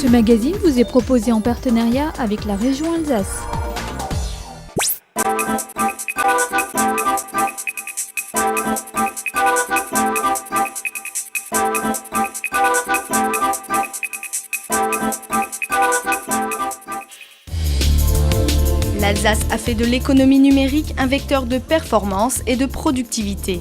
Ce magazine vous est proposé en partenariat avec la région Alsace. L'Alsace a fait de l'économie numérique un vecteur de performance et de productivité.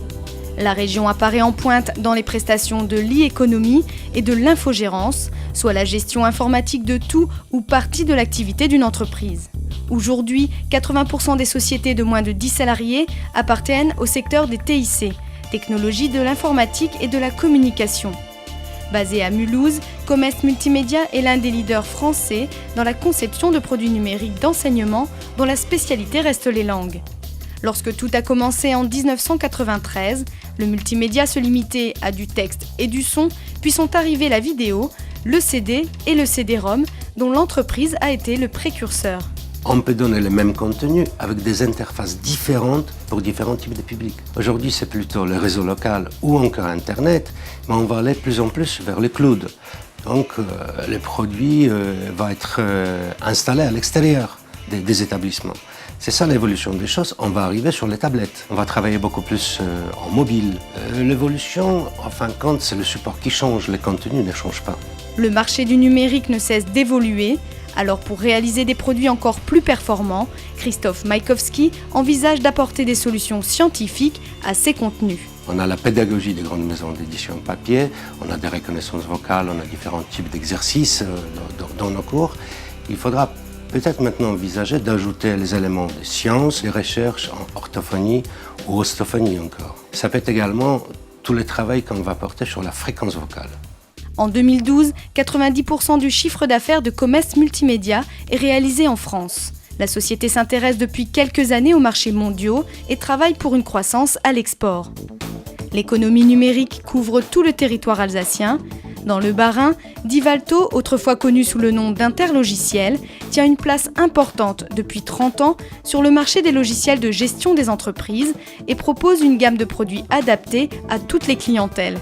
La région apparaît en pointe dans les prestations de l'e-économie et de l'infogérance, soit la gestion informatique de tout ou partie de l'activité d'une entreprise. Aujourd'hui, 80% des sociétés de moins de 10 salariés appartiennent au secteur des TIC, technologies de l'informatique et de la communication. Basé à Mulhouse, Comest Multimédia est l'un des leaders français dans la conception de produits numériques d'enseignement dont la spécialité reste les langues. Lorsque tout a commencé en 1993, le multimédia se limitait à du texte et du son, puis sont arrivés la vidéo, le CD et le CD-ROM, dont l'entreprise a été le précurseur. On peut donner le même contenu avec des interfaces différentes pour différents types de publics. Aujourd'hui, c'est plutôt le réseau local ou encore Internet, mais on va aller de plus en plus vers le cloud. Donc, le produit va être installé à l'extérieur des établissements. C'est ça l'évolution des choses. On va arriver sur les tablettes. On va travailler beaucoup plus en mobile. L'évolution, en fin de compte, c'est le support qui change. Le contenu ne change pas. Le marché du numérique ne cesse d'évoluer. Alors pour réaliser des produits encore plus performants, Christophe Majkowski envisage d'apporter des solutions scientifiques à ces contenus. On a la pédagogie des grandes maisons d'édition papier, on a des reconnaissances vocales, on a différents types d'exercices dans nos cours. Il faudra peut-être maintenant envisager d'ajouter les éléments de sciences, de recherche en orthophonie ou ostophonie encore. Ça peut être également tout le travail qu'on va porter sur la fréquence vocale. En 2012, 90% du chiffre d'affaires de Comest Multimédia est réalisé en France. La société s'intéresse depuis quelques années aux marchés mondiaux et travaille pour une croissance à l'export. L'économie numérique couvre tout le territoire alsacien. Dans le Bas-Rhin, Divalto, autrefois connu sous le nom d'Interlogiciel, tient une place importante depuis 30 ans sur le marché des logiciels de gestion des entreprises et propose une gamme de produits adaptés à toutes les clientèles.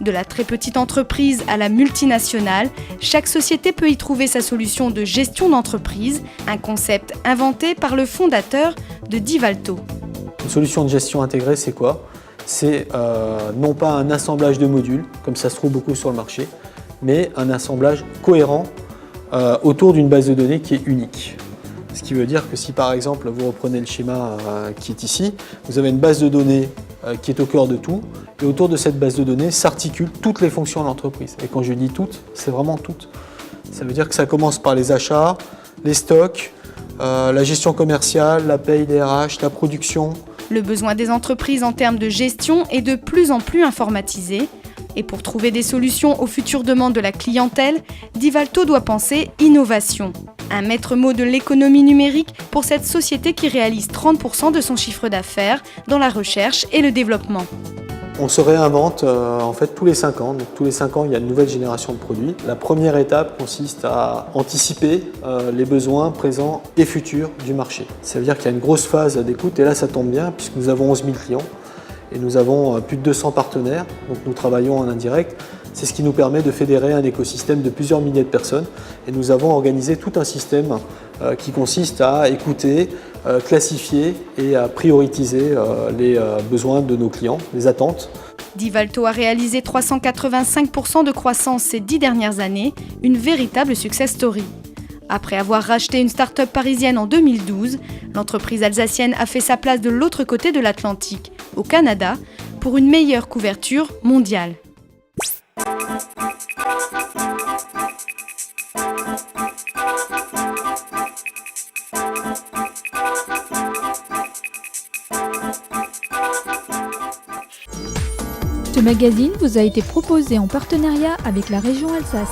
De la très petite entreprise à la multinationale, chaque société peut y trouver sa solution de gestion d'entreprise, un concept inventé par le fondateur de Divalto. Une solution de gestion intégrée, c'est quoi ? C'est non pas un assemblage de modules, comme ça se trouve beaucoup sur le marché, mais un assemblage cohérent autour d'une base de données qui est unique. Ce qui veut dire que si par exemple vous reprenez le schéma qui est ici, vous avez une base de données qui est au cœur de tout, et autour de cette base de données s'articulent toutes les fonctions de l'entreprise. Et quand je dis toutes, c'est vraiment toutes. Ça veut dire que ça commence par les achats, les stocks, la gestion commerciale, la paye, les RH, la production. Le besoin des entreprises en termes de gestion est de plus en plus informatisé. Et pour trouver des solutions aux futures demandes de la clientèle, Divalto doit penser innovation. Un maître mot de l'économie numérique pour cette société qui réalise 30% de son chiffre d'affaires dans la recherche et le développement. On se réinvente en fait tous les 5 ans. Donc, tous les 5 ans, il y a une nouvelle génération de produits. La première étape consiste à anticiper les besoins présents et futurs du marché. Ça veut dire qu'il y a une grosse phase d'écoute et là ça tombe bien puisque nous avons 11 000 clients et nous avons plus de 200 partenaires. Donc nous travaillons en indirect. C'est ce qui nous permet de fédérer un écosystème de plusieurs milliers de personnes et nous avons organisé tout un système qui consiste à écouter, classifier et à prioriser les besoins de nos clients, les attentes. Divalto a réalisé 385% de croissance ces 10 dernières années, une véritable success story. Après avoir racheté une start-up parisienne en 2012, l'entreprise alsacienne a fait sa place de l'autre côté de l'Atlantique, au Canada, pour une meilleure couverture mondiale. Ce magazine vous a été proposé en partenariat avec la région Alsace.